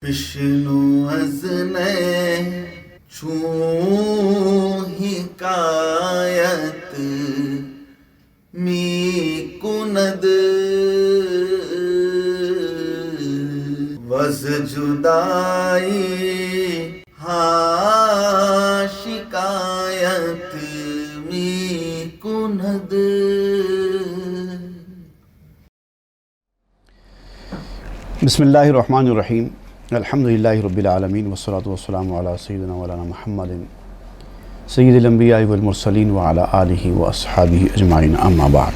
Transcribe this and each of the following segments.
بشنو از چون حکایت می کند وز جدائی ها شکایت می کند. بسم اللہ الرحمن الرحیم. الحمدللہ رب العالمین والصلاة والسلام علی سیدنا مولانا محمد سید الانبیاء والمرسلین وعلی آلہ واصحابہ اجمعین، اما بعد.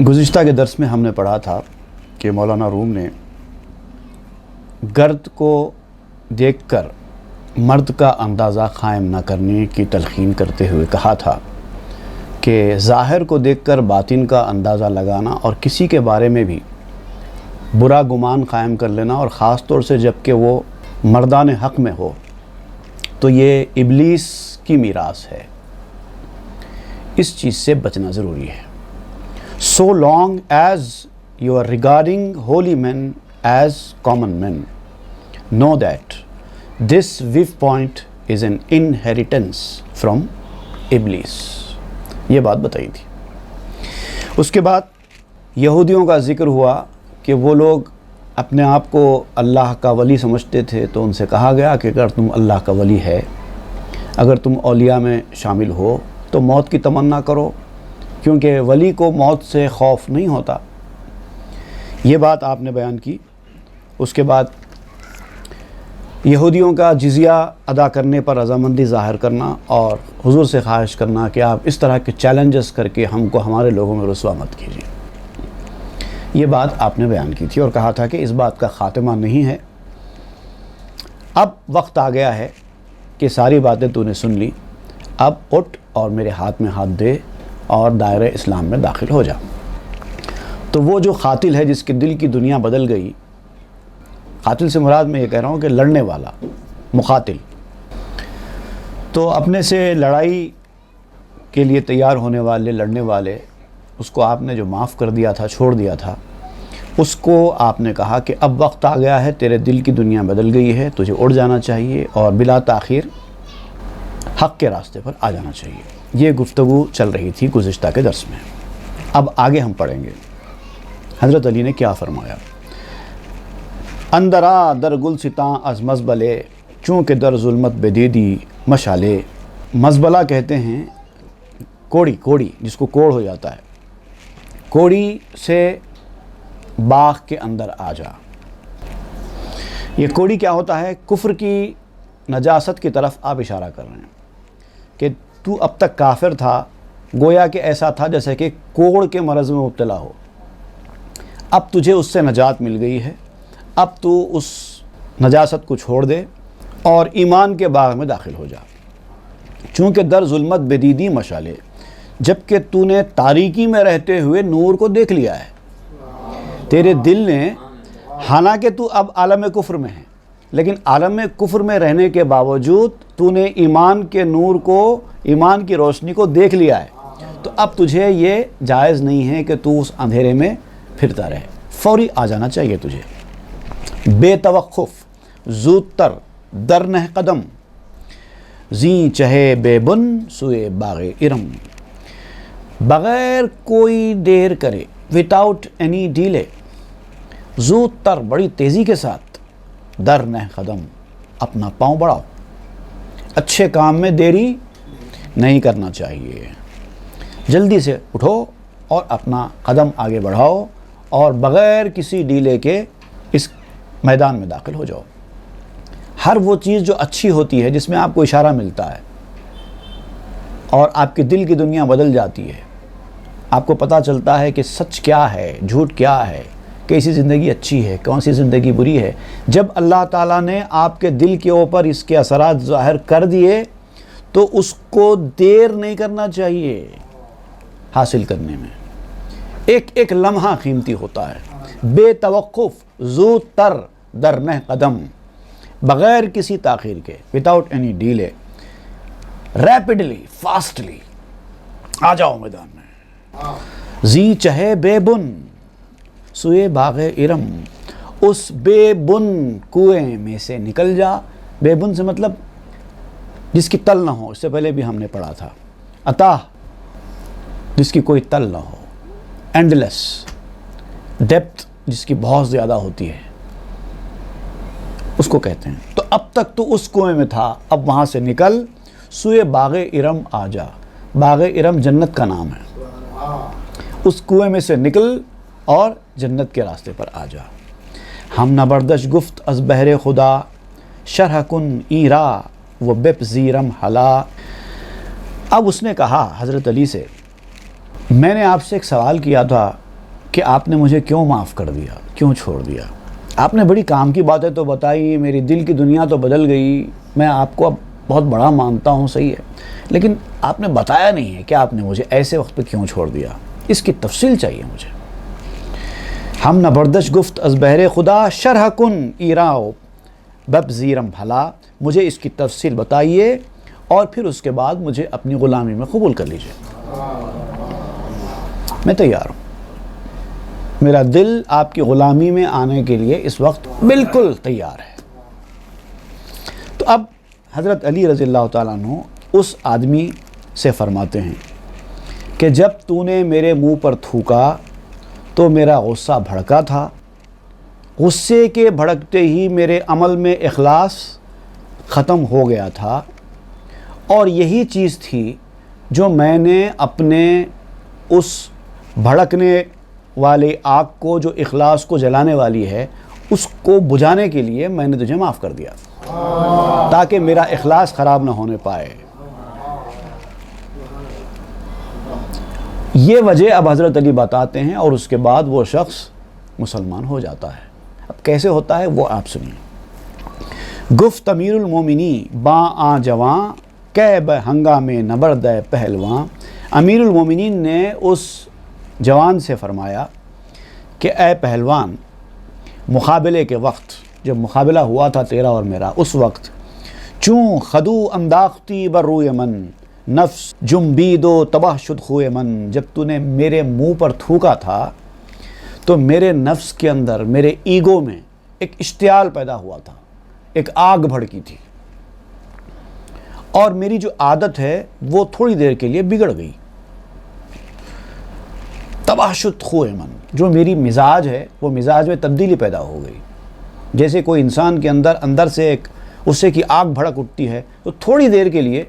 گزشتہ کے درس میں ہم نے پڑھا تھا کہ مولانا روم نے گرد کو دیکھ کر مرد کا اندازہ قائم نہ کرنے کی تلقین کرتے ہوئے کہا تھا کہ ظاہر کو دیکھ کر باطن کا اندازہ لگانا اور کسی کے بارے میں بھی برا گمان قائم کر لینا، اور خاص طور سے جب کہ وہ مردان حق میں ہو، تو یہ ابلیس کی میراث ہے. اس چیز سے بچنا ضروری ہے. So long as you are regarding holy men as common men, know that this viewpoint is an inheritance from Iblis. یہ بات بتائی تھی. اس کے بعد یہودیوں کا ذکر ہوا کہ وہ لوگ اپنے آپ کو اللہ کا ولی سمجھتے تھے، تو ان سے کہا گیا کہ اگر تم اللہ کا ولی ہے، اگر تم اولیاء میں شامل ہو تو موت کی تمنا کرو، کیونکہ ولی کو موت سے خوف نہیں ہوتا. یہ بات آپ نے بیان کی. اس کے بعد یہودیوں کا جزیہ ادا کرنے پر رضامندی ظاہر کرنا اور حضور سے خواہش کرنا کہ آپ اس طرح کے چیلنجز کر کے ہم کو ہمارے لوگوں میں رسوا مت کیجیے. یہ بات آپ نے بیان کی تھی اور کہا تھا کہ اس بات کا خاتمہ نہیں ہے. اب وقت آ گیا ہے کہ ساری باتیں تو نے سن لی، اب اٹھ اور میرے ہاتھ میں ہاتھ دے اور دائرہ اسلام میں داخل ہو جا. تو وہ جو قاتل ہے جس کے دل کی دنیا بدل گئی، قاتل سے مراد میں یہ کہہ رہا ہوں کہ لڑنے والا، مقاتل، تو اپنے سے لڑائی کے لیے تیار ہونے والے، لڑنے والے، اس کو آپ نے جو معاف کر دیا تھا، چھوڑ دیا تھا، اس کو آپ نے کہا کہ اب وقت آ گیا ہے، تیرے دل کی دنیا بدل گئی ہے، تجھے اڑ جانا چاہیے اور بلا تاخیر حق کے راستے پر آ جانا چاہیے. یہ گفتگو چل رہی تھی گزشتہ کے درس میں. اب آگے ہم پڑھیں گے حضرت علی نے کیا فرمایا. اندرا در گلستاں از مزبلے چونکہ در ظلمت بدیدی مشالے. مزبلہ کہتے ہیں کوڑی جس کو کوڑ ہو جاتا ہے. کوڑی سے باغ کے اندر آ جا. یہ کوڑی کیا ہوتا ہے؟ کفر کی نجاست کی طرف آپ اشارہ کر رہے ہیں کہ تو اب تک کافر تھا، گویا کہ ایسا تھا جیسے کہ کوڑ کے مرض میں مبتلا ہو. اب تجھے اس سے نجات مل گئی ہے. اب تو اس نجاست کو چھوڑ دے اور ایمان کے باغ میں داخل ہو جا. چونکہ در ظلمت بدیدی مشالے، جبکہ تو نے تاریکی میں رہتے ہوئے نور کو دیکھ لیا ہے. تیرے دل نے، حالانکہ تو اب عالم کفر میں ہے، لیکن عالم کفر میں رہنے کے باوجود تو نے ایمان کے نور کو، ایمان کی روشنی کو دیکھ لیا ہے. تو اب تجھے یہ جائز نہیں ہے کہ تو اس اندھیرے میں پھرتا رہے، فوری آ جانا چاہیے تجھے. بے توقف زود تر در نہ قدم زیں چہے بے بن سوئے باغ ارم. بغیر کوئی دیر کرے، without any delay، زود تر بڑی تیزی کے ساتھ، در نہ قدم اپنا پاؤں بڑھاؤ. اچھے کام میں دیری نہیں کرنا چاہیے. جلدی سے اٹھو اور اپنا قدم آگے بڑھاؤ اور بغیر کسی ڈیلے کے اس میدان میں داخل ہو جاؤ. ہر وہ چیز جو اچھی ہوتی ہے، جس میں آپ کو اشارہ ملتا ہے اور آپ کے دل کی دنیا بدل جاتی ہے، آپ کو پتہ چلتا ہے کہ سچ کیا ہے، جھوٹ کیا ہے، کیسی زندگی اچھی ہے، کون سی زندگی بری ہے. جب اللہ تعالیٰ نے آپ کے دل کے اوپر اس کے اثرات ظاہر کر دیے تو اس کو دیر نہیں کرنا چاہیے حاصل کرنے میں. ایک ایک لمحہ قیمتی ہوتا ہے. بے توقف زود تر در نہ قدم، بغیر کسی تاخیر کے، without any delay، rapidly, fastly آ جاؤ میدان میں. زی چہے بے بن سوئے باغ ارم، اس بے بن کنویں میں سے نکل جا. بے بن سے مطلب جس کی تل نہ ہو. اس سے پہلے بھی ہم نے پڑھا تھا. عطا جس کی کوئی تل نہ ہو. اینڈلیس ڈیپتھ جس کی بہت زیادہ ہوتی ہے اس کو کہتے ہیں. تو اب تک تو اس کنویں میں تھا, اب وہاں سے نکل سوئے باغ ارم آ جا. باغ ارم جنت کا نام ہے. اس کنویں میں سے نکل اور جنت کے راستے پر آ جا. ہم نبردش گفت از بہر خدا شرح کن ایرا و بپ زیرم حلا. اب اس نے کہا حضرت علی سے, میں نے آپ سے ایک سوال کیا تھا کہ آپ نے مجھے کیوں معاف کر دیا, کیوں چھوڑ دیا. آپ نے بڑی کام کی باتیں تو بتائی, میری دل کی دنیا تو بدل گئی, میں آپ کو اب بہت بڑا مانتا ہوں, صحیح ہے, لیکن آپ نے بتایا نہیں ہے کہ آپ نے مجھے ایسے وقت پہ کیوں چھوڑ دیا. اس کی تفصیل چاہیے مجھے. ہم نبردش گفت از بہر خدا شرح کن ایراؤ بب زیرم بھلا. مجھے اس کی تفصیل بتائیے اور پھر اس کے بعد مجھے اپنی غلامی میں قبول کر لیجئے. میں تیار ہوں, میرا دل آپ کی غلامی میں آنے کے لیے اس وقت بالکل تیار ہے. تو اب حضرت علی رضی اللہ تعالیٰ عنہ اس آدمی سے فرماتے ہیں کہ جب تو نے میرے منہ پر تھوکا تو میرا غصہ بھڑکا تھا. غصے کے بھڑکتے ہی میرے عمل میں اخلاص ختم ہو گیا تھا, اور یہی چیز تھی جو میں نے اپنے اس بھڑکنے والے آگ کو, جو اخلاص کو جلانے والی ہے, اس کو بجھانے کے لیے میں نے تجھے معاف کر دیا تاکہ میرا اخلاص خراب نہ ہونے پائے. یہ وجہ اب حضرت علی بتاتے ہیں, اور اس کے بعد وہ شخص مسلمان ہو جاتا ہے. اب کیسے ہوتا ہے وہ آپ سنیے. گفت امیر المومنی با آ جواں کہ بہ ہنگامے نبرد پہلواں. امیر المومنین نے اس جوان سے فرمایا کہ اے پہلوان, مقابلے کے وقت جب مقابلہ ہوا تھا تیرا اور میرا, اس وقت چوں خدو انداختی بر روئے من نفس جنبید و تباہ شد خوئے من. جب تو نے میرے منہ پر تھوکا تھا تو میرے نفس کے اندر, میرے ایگو میں ایک اشتعال پیدا ہوا تھا, ایک آگ بھڑکی تھی, اور میری جو عادت ہے وہ تھوڑی دیر کے لیے بگڑ گئی. تباہ شد خوئے من, جو میری مزاج ہے وہ مزاج میں تبدیلی پیدا ہو گئی. جیسے کوئی انسان کے اندر سے ایک غصے کی آگ بھڑک اٹھتی ہے تو تھوڑی دیر کے لیے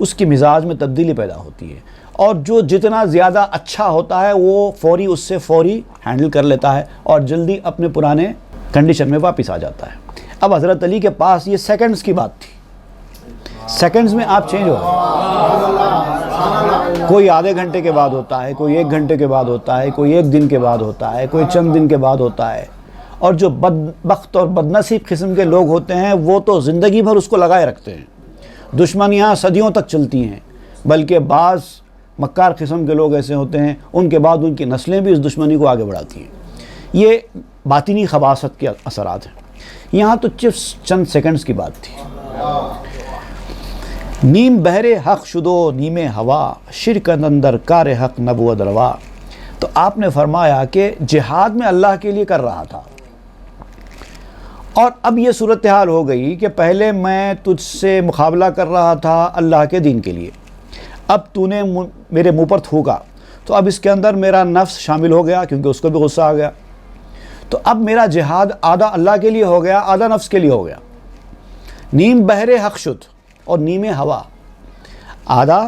اس کی مزاج میں تبدیلی پیدا ہوتی ہے, اور جو جتنا زیادہ اچھا ہوتا ہے وہ فوری اس سے فوری ہینڈل کر لیتا ہے اور جلدی اپنے پرانے کنڈیشن میں واپس آ جاتا ہے. اب حضرت علی کے پاس یہ سیکنڈز کی بات تھی, سیکنڈز میں آپ چینج ہو گئے. کوئی آدھے گھنٹے کے بعد ہوتا ہے, کوئی 1 گھنٹے کے بعد ہوتا ہے, کوئی 1 دن کے بعد ہوتا ہے, کوئی چند دن کے بعد ہوتا ہے. اور جو بدبخت اور بدنصیب قسم کے لوگ ہوتے ہیں وہ تو زندگی بھر اس کو لگائے رکھتے ہیں, دشمنیاں صدیوں تک چلتی ہیں. بلکہ بعض مکار قسم کے لوگ ایسے ہوتے ہیں, ان کے بعد ان کی نسلیں بھی اس دشمنی کو آگے بڑھاتی ہیں. یہ باطنی خباثت کے اثرات ہیں. یہاں تو چند سیکنڈز کی بات تھی. نیم بہر حق شدو نیم ہوا شرک اندر کار حق نبود روا. تو آپ نے فرمایا کہ جہاد میں اللہ کے لیے کر رہا تھا, اور اب یہ صورتحال ہو گئی کہ پہلے میں تجھ سے مقابلہ کر رہا تھا اللہ کے دین کے لیے, اب تو نے میرے منہ پر تھوکا تو اب اس کے اندر میرا نفس شامل ہو گیا کیونکہ اس کو بھی غصہ آ گیا. تو اب میرا جہاد آدھا اللہ کے لیے ہو گیا, آدھا نفس کے لیے ہو گیا. نیم بہر حق شد اور نیم ہوا, آدھا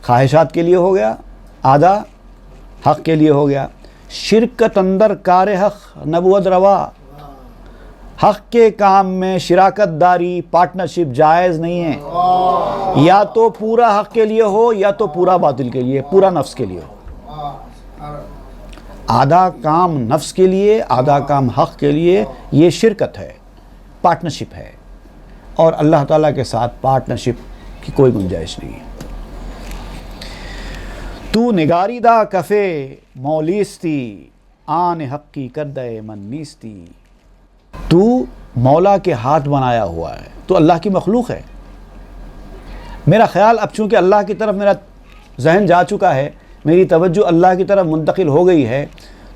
خواہشات کے لیے ہو گیا, آدھا حق کے لیے ہو گیا. شرکت اندر کار حق نبود روا. حق کے کام میں شراکت داری, پارٹنرشپ جائز نہیں ہے. یا تو پورا حق کے لیے ہو یا تو پورا باطل کے لیے, پورا نفس کے لیے ہو. آدھا کام نفس کے لیے, آدھا کام حق کے لیے, یہ شرکت ہے, پارٹنرشپ ہے. اور اللہ تعالیٰ کے ساتھ پارٹنرشپ کی کوئی گنجائش نہیں ہے. تو نگاری دا کفے مولیستی آن حق کی کردے من نیستی. تو مولا کے ہاتھ بنایا ہوا ہے, تو اللہ کی مخلوق ہے. میرا خیال اب چونکہ اللہ کی طرف میرا ذہن جا چکا ہے, میری توجہ اللہ کی طرف منتقل ہو گئی ہے,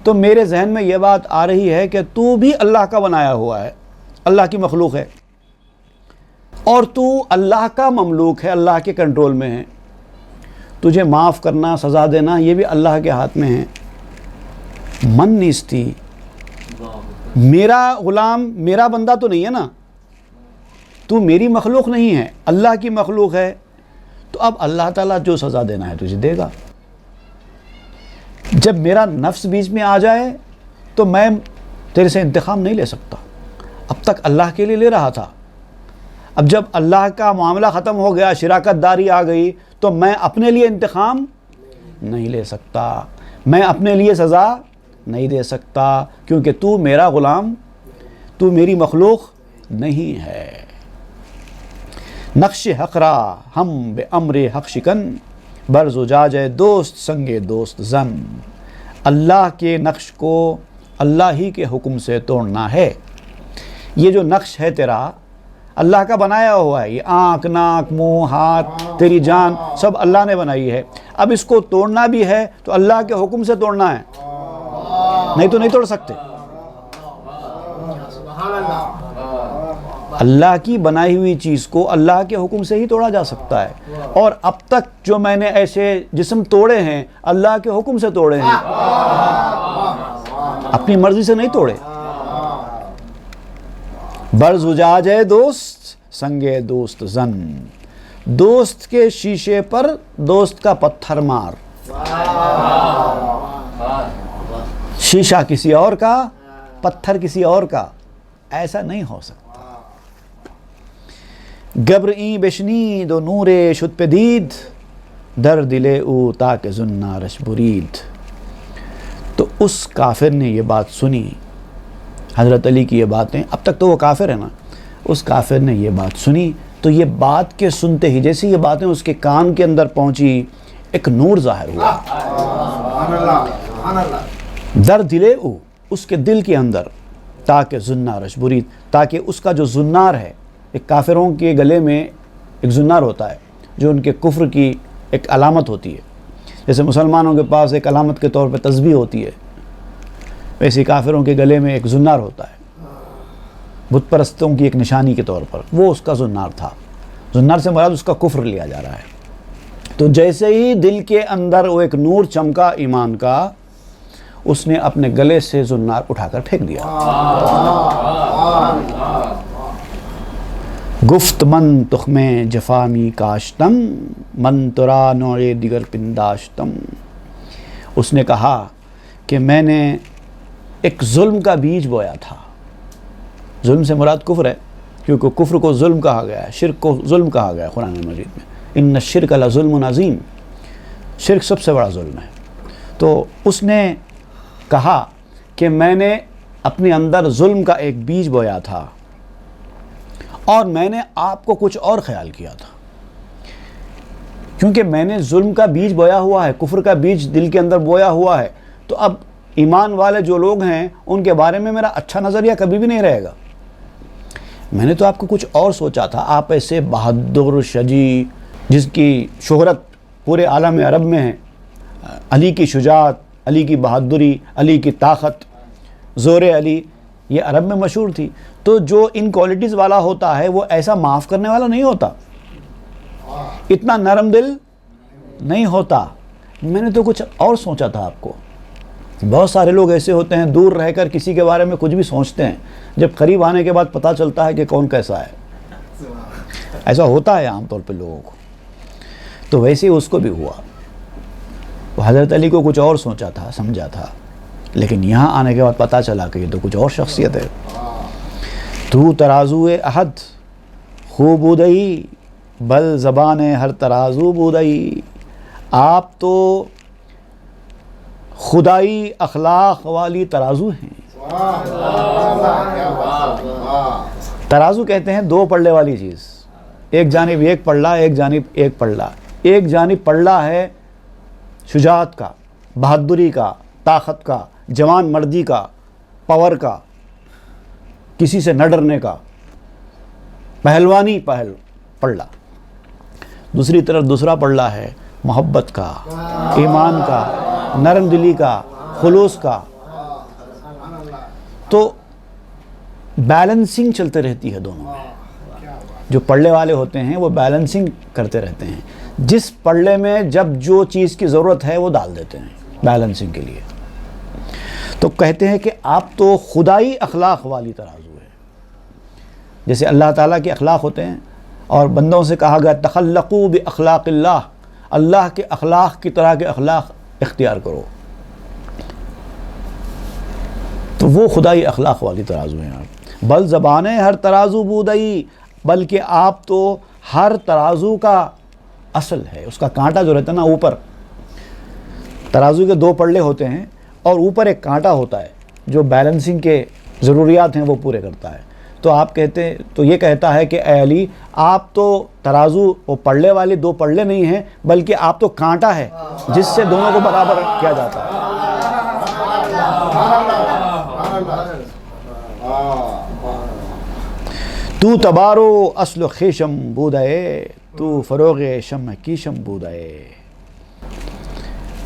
تو میرے ذہن میں یہ بات آ رہی ہے کہ تو بھی اللہ کا بنایا ہوا ہے، اللہ کی مخلوق ہے، اور تو اللہ کا مملوک ہے، اللہ کے کنٹرول میں ہے، تجھے معاف کرنا، سزا دینا یہ بھی اللہ کے ہاتھ میں ہے۔ من نیستی، میرا غلام میرا بندہ تو نہیں ہے نا، تو میری مخلوق نہیں ہے، اللہ کی مخلوق ہے، تو اب اللہ تعالیٰ جو سزا دینا ہے تجھے دے گا۔ جب میرا نفس بیچ میں آ جائے تو میں تیرے سے انتقام نہیں لے سکتا، اب تک اللہ کے لیے لے رہا تھا، اب جب اللہ کا معاملہ ختم ہو گیا، شراکت داری آ گئی، تو میں اپنے لیے انتقام نہیں لے سکتا، میں اپنے لیے سزا نہیں دے سکتا، کیونکہ تو میرا غلام، تو میری مخلوق نہیں ہے۔ نقش حق را ہم بے امر حق شکن، بر زجاج دوست سنگ دوست زن۔ اللہ کے نقش کو اللہ ہی کے حکم سے توڑنا ہے۔ یہ جو نقش ہے تیرا اللہ کا بنایا ہوا ہے، یہ آنکھ، ناک، منہ، ہاتھ، تیری جان سب اللہ نے بنائی ہے، اب اس کو توڑنا بھی ہے تو اللہ کے حکم سے توڑنا ہے، نہیں تو نہیں توڑ سکتے۔ اللہ کی بنائی ہوئی چیز کو اللہ کے حکم سے ہی توڑا جا سکتا ہے، اور اب تک جو میں نے ایسے جسم توڑے ہیں اللہ کے حکم سے توڑے ہیں، اپنی مرضی سے نہیں توڑے۔ بر زجاج دوست سنگے دوست زن، دوست کے شیشے پر دوست کا پتھر مار۔ شیشہ کسی اور کا، پتھر کسی اور کا، ایسا نہیں ہو سکتا۔ گبر این بشنید و نور شد پدید، در دل او تاک زنارش برید۔ تو اس کافر نے یہ بات سنی، حضرت علی کی یہ باتیں، اب تک تو وہ کافر ہے نا، اس کافر نے یہ بات سنی، تو یہ بات کے سنتے ہی جیسے یہ باتیں اس کے کان کے اندر پہنچی، ایک نور ظاہر ہوا۔ در دل او، اس کے دل کے اندر، تاکہ زنارش برید، تاکہ اس کا جو زنار ہے، ایک کافروں کے گلے میں ایک زنار ہوتا ہے جو ان کے کفر کی ایک علامت ہوتی ہے، جیسے مسلمانوں کے پاس ایک علامت کے طور پہ تسبیح ہوتی ہے، ویسے کافروں کے گلے میں ایک زنار ہوتا ہے، بت پرستوں کی ایک نشانی کے طور پر، وہ اس کا زنار تھا۔ زنار سے مراد اس کا کفر لیا جا رہا ہے۔ تو جیسے ہی دل کے اندر وہ ایک نور چمکا ایمان کا، اس نے اپنے گلے سے زنار اٹھا کر پھینک دیا۔ گفت من تخم جفامی کاشتم، من ترا نوع دیگر پنداشتم۔ اس نے کہا کہ میں نے ایک ظلم کا بیج بویا تھا۔ ظلم سے مراد کفر ہے، کیونکہ کفر کو ظلم کہا گیا ہے، شرک کو ظلم کہا گیا ہے قرآن مجید میں، ان الشرک لظلم عظیم، شرک سب سے بڑا ظلم ہے۔ تو اس نے کہا کہ میں نے اپنے اندر ظلم کا ایک بیج بویا تھا، اور میں نے آپ کو کچھ اور خیال کیا تھا، کیونکہ میں نے ظلم کا بیج بویا ہوا ہے، کفر کا بیج دل کے اندر بویا ہوا ہے، تو اب ایمان والے جو لوگ ہیں ان کے بارے میں میرا اچھا نظریہ کبھی بھی نہیں رہے گا۔ میں نے تو آپ کو کچھ اور سوچا تھا، آپ ایسے بہادر شجاع، جس کی شہرت پورے عالم عرب میں ہے، علی کی شجاعت، علی کی بہادری، علی کی طاقت، زور علی، یہ عرب میں مشہور تھی۔ تو جو ان کوالٹیز والا ہوتا ہے وہ ایسا معاف کرنے والا نہیں ہوتا، اتنا نرم دل نہیں ہوتا۔ میں نے تو کچھ اور سوچا تھا آپ کو۔ بہت سارے لوگ ایسے ہوتے ہیں، دور رہ کر کسی کے بارے میں کچھ بھی سوچتے ہیں، جب قریب آنے کے بعد پتہ چلتا ہے کہ کون کیسا ہے۔ ایسا ہوتا ہے عام طور پہ لوگوں کو، تو ویسے اس کو بھی ہوا۔ وہ حضرت علی کو کچھ اور سوچا تھا، سمجھا تھا، لیکن یہاں آنے کے بعد پتہ چلا کہ یہ تو کچھ اور شخصیت ہے۔ تو ترازو احد خوب بودئی، بل زبان ہر ترازو بودئی۔ آپ تو خدائی اخلاق والی ترازو ہیں۔ ترازو کہتے ہیں دو پلڑے والی چیز، ایک جانب ایک پلڑا، ایک جانب ایک پلڑا۔ ایک جانب پلڑا ہے شجاعت کا، بہادری کا، طاقت کا، جوان مردی کا، پاور کا، کسی سے نہ ڈرنے کا، پہلوانی پلڑا۔ دوسری طرف دوسرا پلڑا ہے محبت کا، ایمان کا، نرم دلی کا، خلوص کا، تو بیلنسنگ چلتے رہتی ہے دونوں میں. جو پڑھنے والے ہوتے ہیں وہ بیلنسنگ کرتے رہتے ہیں. جس پڑھنے میں جب جو چیز کی ضرورت ہے وہ ڈال دیتے ہیں بیلنسنگ کے لیے. تو کہتے ہیں کہ آپ تو خدائی اخلاق والی ترازو ہے. جیسے اللہ تعالیٰ کے اخلاق ہوتے ہیں اور بندوں سے کہا گیا تخلقوا باخلاق اللہ، اللہ کے اخلاق کی طرح کے اخلاق اختیار کرو. تو وہ خدائی اخلاق والی ترازو ہیں آپ. بل زبانیں ہر ترازو بودئی، بلکہ آپ تو ہر ترازو کا اصل ہے. اس کا کانٹا جو رہتا ہے نا اوپر، ترازو کے دو پلڑے ہوتے ہیں اور اوپر ایک کانٹا ہوتا ہے جو بیلنسنگ کے ضروریات ہیں وہ پورے کرتا ہے. تو آپ کہتے ہیں، تو یہ کہتا ہے کہ اے علی آپ تو ترازو وہ پلڑے والے دو پلڑے نہیں ہیں، بلکہ آپ تو کانٹا ہے جس سے دونوں کو برابر کیا جاتا ہے. تو تبارو اصل خیشم بودائے، تو فروغ شمع کیشم بودائے.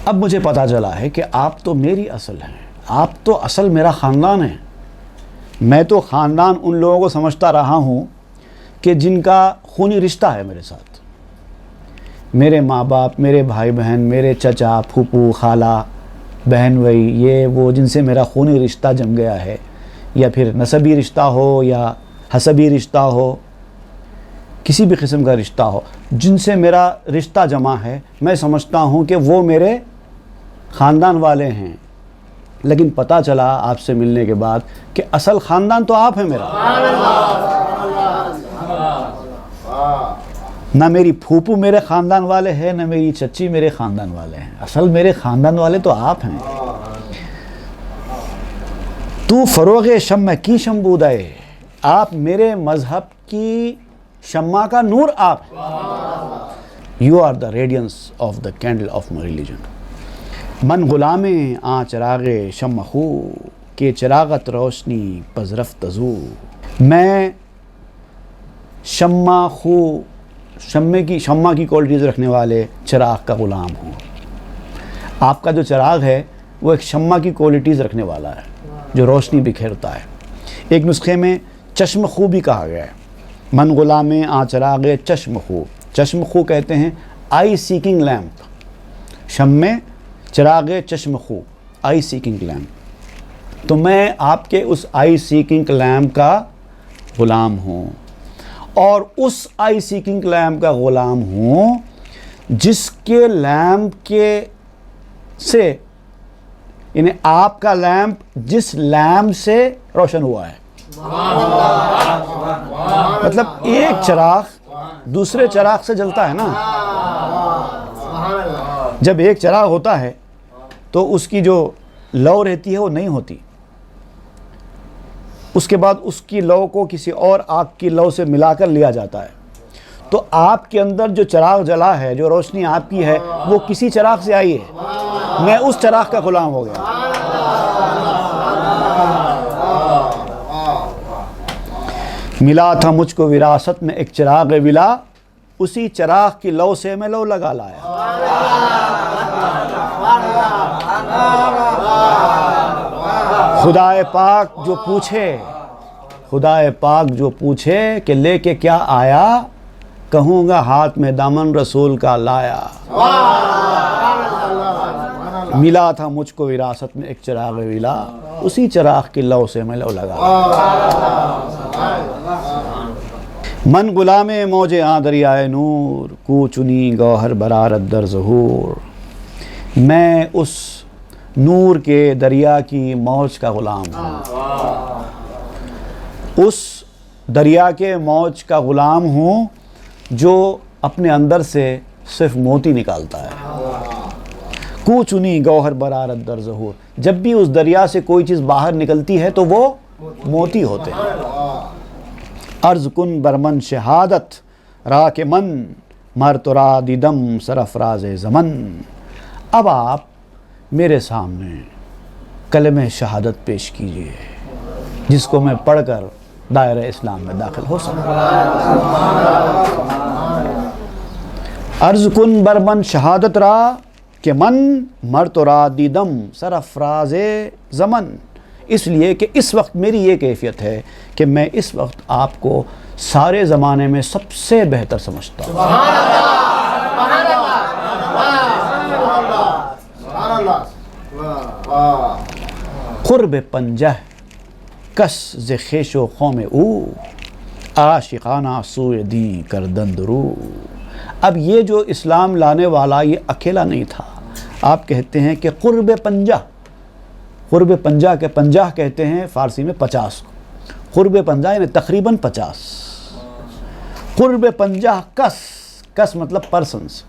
اب مجھے پتا چلا ہے کہ آپ تو میری اصل ہیں، آپ تو اصل میرا خاندان ہے. میں تو خاندان ان لوگوں کو سمجھتا رہا ہوں کہ جن کا خونی رشتہ ہے میرے ساتھ. میرے ماں باپ، میرے بھائی بہن، میرے چچا، پھوپھو، خالہ، بہن بھائی، یہ وہ جن سے میرا خونی رشتہ جم گیا ہے، یا پھر نسبی رشتہ ہو یا حسبی رشتہ ہو، کسی بھی قسم کا رشتہ ہو، جن سے میرا رشتہ جمع ہے، میں سمجھتا ہوں کہ وہ میرے خاندان والے ہیں. لیکن پتہ چلا آپ سے ملنے کے بعد کہ اصل خاندان تو آپ ہیں میرا. نہ میری پھوپھو میرے خاندان والے ہیں، نہ میری چچی میرے خاندان والے ہیں. اصل میرے خاندان والے تو آپ ہیں. تو فروغ شمع کی شمبودائے، آپ میرے مذہب کی شمع کا نور آپ ہیں. You are the radiance of the candle of my religion. من غلام آ چراغ شمع خو کہ چراغت روشنی پذرفت زو. میں شمع خو، شمع کی کوالٹیز رکھنے والے چراغ کا غلام ہوں. آپ کا جو چراغ ہے وہ ایک شمع کی کوالٹیز رکھنے والا ہے جو روشنی بکھیرتا ہے. ایک نسخے میں چشم خو بھی کہا گیا ہے. من غلام آ چراغ چشم خو. چشم خو کہتے ہیں آئی سیکنگ لیمپ. شمع، چراغ چشم خو، آئی سیکنگ لیمپ. تو میں آپ کے اس آئی سیکنگ لیمپ کا غلام ہوں، اور اس آئی سیکنگ لیمپ کا غلام ہوں جس کے لیمپ کے سے، یعنی آپ کا لیمپ جس لیمپ سے روشن ہوا ہے. مطلب ایک چراغ دوسرے چراغ سے جلتا ہے نا. جب ایک چراغ ہوتا ہے تو اس کی جو لو رہتی ہے وہ نہیں ہوتی. اس کے بعد اس کی لو کو کسی اور آگ کی لو سے ملا کر لیا جاتا ہے. تو آپ کے اندر جو چراغ جلا ہے، جو روشنی آپ کی ہے، وہ کسی چراغ سے آئی ہے. میں اس چراغ کا غلام ہو گیا. ملا تھا مجھ کو وراثت میں ایک چراغ ولا، اسی چراغ کی لو سے میں لو لگا لایا. خدائے پاک جو پوچھے کہ لے کے کیا آیا، کہوں گا ہاتھ میں دامن رسول کا لایا. ملا تھا مجھ کو وراثت میں ایک چراغ ولا، اسی چراغ کی لو سے میں لو لگا. من غلام موج آ دریائے نور، کو چنی گوہر برارت در ظہور. میں اس نور کے دریا کی موج کا غلام ہوں. اس دریا کے موج کا غلام ہوں جو اپنے اندر سے صرف موتی نکالتا ہے. کو چنی گوہر برارت در ظہور. جب بھی اس دریا سے کوئی چیز باہر نکلتی ہے تو وہ موتی ہوتے ہیں. عرض کن برمن شہادت را کے من، مر تو را دیدم سرفراز زمن. اب آپ میرے سامنے کلمہ شہادت پیش کیجئے جس کو میں پڑھ کر دائرہ اسلام میں داخل ہو سکوں. عرض کن برمن شہادت را کہ من، مر تو را دیدم سرفراز زمن. اس لیے کہ اس وقت میری یہ کیفیت ہے کہ میں اس وقت آپ کو سارے زمانے میں سب سے بہتر سمجھتا ہوں۔ قرب پنجہ کس ز خیش و قوم او، عاشقانہ سوئے دی کردند رو۔ اب یہ جو اسلام لانے والا یہ اکیلا نہیں تھا، آپ کہتے ہیں کہ قرب پنجہ، قرب پنجہ کے پنجہ کہتے ہیں فارسی میں 50 کو، قرب پنجہ یعنی تقریباً 50، قرب پنجہ کس، کس مطلب پرسنز،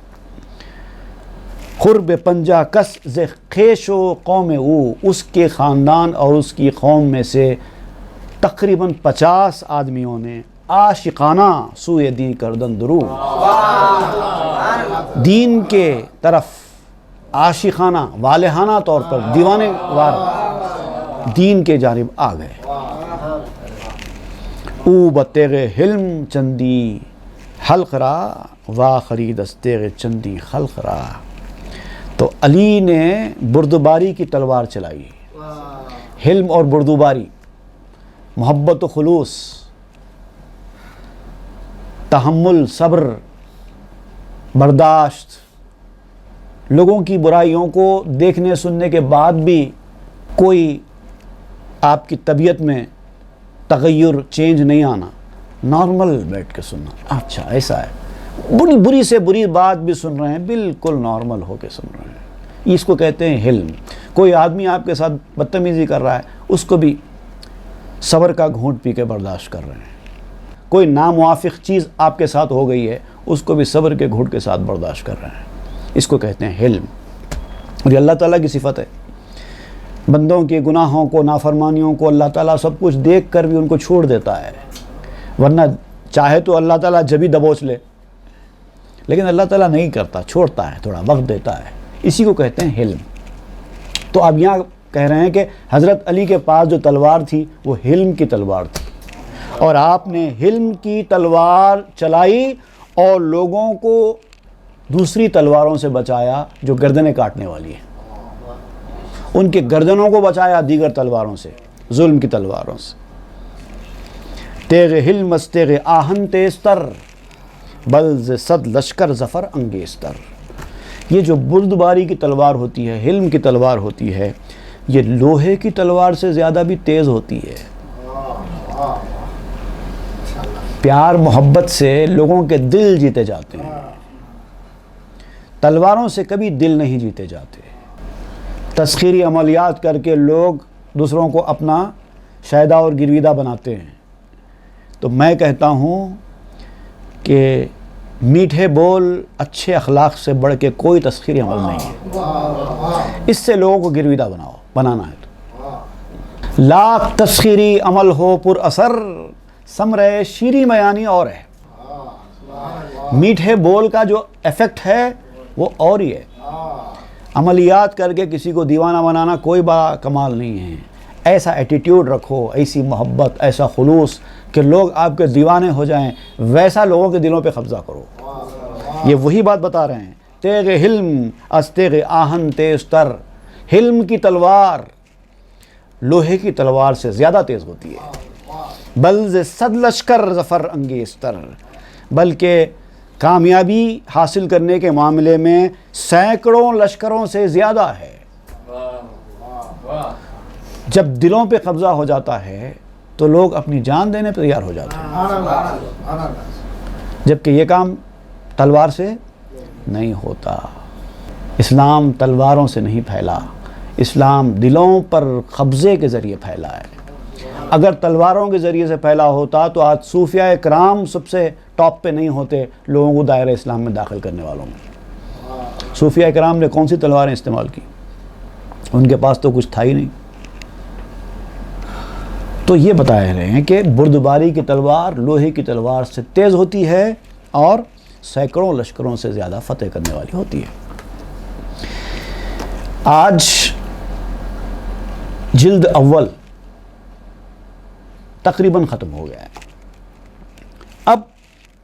قرب پنجہ کس ز خیش و قوم او، اس کے خاندان اور اس کی قوم میں سے تقریباً 50 آدمیوں نے عاشقانہ سوئے دین کردند رو، دین کے طرف عاشقانہ والہانہ طور پر دیوانے وار دین کے جانب آ گئے۔ او بتیغ حلم چندی حلق را، وا خرید از تیغ چندی خلق را۔ تو علی نے بردباری کی تلوار چلائی، حلم اور بردباری، محبت و خلوص، تحمل، صبر، برداشت، لوگوں کی برائیوں کو دیکھنے سننے کے بعد بھی کوئی آپ کی طبیعت میں تغیر چینج نہیں آنا، نارمل بیٹھ کے سننا، اچھا ایسا ہے، بری سے بری بات بھی سن رہے ہیں، بالکل نارمل ہو کے سن رہے ہیں، اس کو کہتے ہیں حلم۔ کوئی آدمی آپ کے ساتھ بدتمیزی کر رہا ہے، اس کو بھی صبر کا گھونٹ پی کے برداشت کر رہے ہیں۔ کوئی ناموافق چیز آپ کے ساتھ ہو گئی ہے، اس کو بھی صبر کے گھونٹ کے ساتھ برداشت کر رہے ہیں، اس کو کہتے ہیں حلم۔ اور یہ اللہ تعالیٰ کی صفت ہے، بندوں کے گناہوں کو، نافرمانیوں کو اللہ تعالیٰ سب کچھ دیکھ کر بھی ان کو چھوڑ دیتا ہے، ورنہ چاہے تو اللہ تعالیٰ جبھی دبوچ لے، لیکن اللہ تعالیٰ نہیں کرتا، چھوڑتا ہے، تھوڑا وقت دیتا ہے، اسی کو کہتے ہیں حلم۔ تو اب یہاں کہہ رہے ہیں کہ حضرت علی کے پاس جو تلوار تھی وہ حلم کی تلوار تھی، اور آپ نے حلم کی تلوار چلائی اور لوگوں کو دوسری تلواروں سے بچایا جو گردنیں کاٹنے والی ہیں، ان کے گردنوں کو بچایا دیگر تلواروں سے، ظلم کی تلواروں سے۔ تیغ حلم از تیغ آہن تیزتر، بلز صد لشکر ظفر انگیزتر۔ یہ جو بردباری کی تلوار ہوتی ہے، حلم کی تلوار ہوتی ہے، یہ لوہے کی تلوار سے زیادہ بھی تیز ہوتی ہے۔ پیار محبت سے لوگوں کے دل جیتے جاتے ہیں، تلواروں سے کبھی دل نہیں جیتے جاتے۔ تسخیری عملیات کر کے لوگ دوسروں کو اپنا شیدا اور گرویدہ بناتے ہیں۔ تو میں کہتا ہوں کہ میٹھے بول، اچھے اخلاق سے بڑھ کے کوئی تسخیری عمل نہیں ہے، اس سے لوگوں کو گرویدہ بنانا ہے تو لاکھ تسخیری عمل ہو پر اثر، ثمرے شیریں بیانی اور ہے۔ میٹھے بول کا جو ایفیکٹ ہے وہ اور ہی ہے، عملیات کر کے کسی کو دیوانہ بنانا کوئی بڑا کمال نہیں ہے۔ ایسا ایٹیٹیوڈ رکھو، ایسی محبت، ایسا خلوص کہ لوگ آپ کے دیوانے ہو جائیں، ویسا لوگوں کے دلوں پہ قبضہ کرو۔ یہ وہی بات بتا رہے ہیں، تیغ حلم از تیغ آہن تیزتر، حلم کی تلوار لوہے کی تلوار سے زیادہ تیز ہوتی ہے، بلز صد لشکر ظفر انگیزتر، بلکہ کامیابی حاصل کرنے کے معاملے میں سینکڑوں لشکروں سے زیادہ ہے۔ جب دلوں پہ قبضہ ہو جاتا ہے تو لوگ اپنی جان دینے پہ تیار ہو جاتے ہیں، جبکہ یہ کام تلوار سے نہیں ہوتا۔ اسلام تلواروں سے نہیں پھیلا، اسلام دلوں پر قبضے کے ذریعے پھیلا ہے۔ اگر تلواروں کے ذریعے سے پھیلا ہوتا تو آج صوفیاء کرام سب سے ٹاپ پہ نہیں ہوتے لوگوں کو دائرہ اسلام میں داخل کرنے والوں میں۔ صوفیاء کرام نے کون سی تلواریں استعمال کی؟ ان کے پاس تو کچھ تھا ہی نہیں۔ تو یہ بتا رہے ہیں کہ بردباری کی تلوار لوہے کی تلوار سے تیز ہوتی ہے اور سینکڑوں لشکروں سے زیادہ فتح کرنے والی ہوتی ہے۔ آج جلد اول تقریباً ختم ہو گیا ہے۔ اب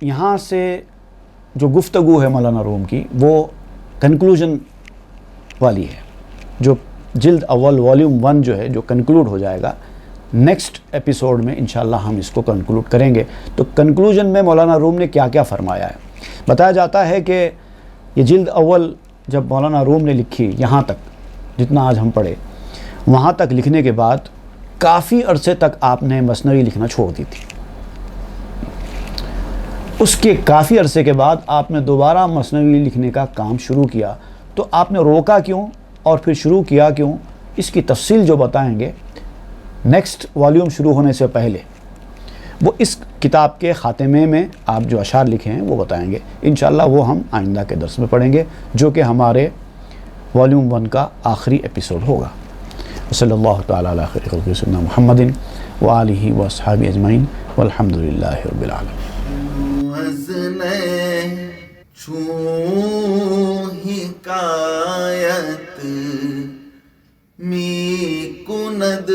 یہاں سے جو گفتگو ہے مولانا روم کی وہ کنکلوژن والی ہے، جو جلد اول والیوم 1 جو ہے جو کنکلوڈ ہو جائے گا، نیکسٹ ایپیسوڈ میں انشاءاللہ ہم اس کو کنکلوڈ کریں گے۔ تو کنکلوژن میں مولانا روم نے کیا کیا فرمایا ہے؟ بتایا جاتا ہے کہ یہ جلد اول جب مولانا روم نے لکھی، یہاں تک جتنا آج ہم پڑھے، وہاں تک لکھنے کے بعد کافی عرصے تک آپ نے مثنوی لکھنا چھوڑ دی تھی۔ اس کے کافی عرصے کے بعد آپ نے دوبارہ مثنوی لکھنے کا کام شروع کیا۔ تو آپ نے روکا کیوں اور پھر شروع کیا کیوں، اس کی تفصیل جو بتائیں گے نیکسٹ والیوم شروع ہونے سے پہلے، وہ اس کتاب کے خاتمے میں آپ جو اشعار لکھے ہیں وہ بتائیں گے انشاءاللہ۔ وہ ہم آئندہ کے درس میں پڑھیں گے جو کہ ہمارے والیوم 1 کا آخری ایپیسوڈ ہوگا۔ صلی اللہ تعالی علی خیر خلق سیدنا محمد وآلہ واصحابہ اجمعین والحمد للہ رب العالمین۔ حکایت می کند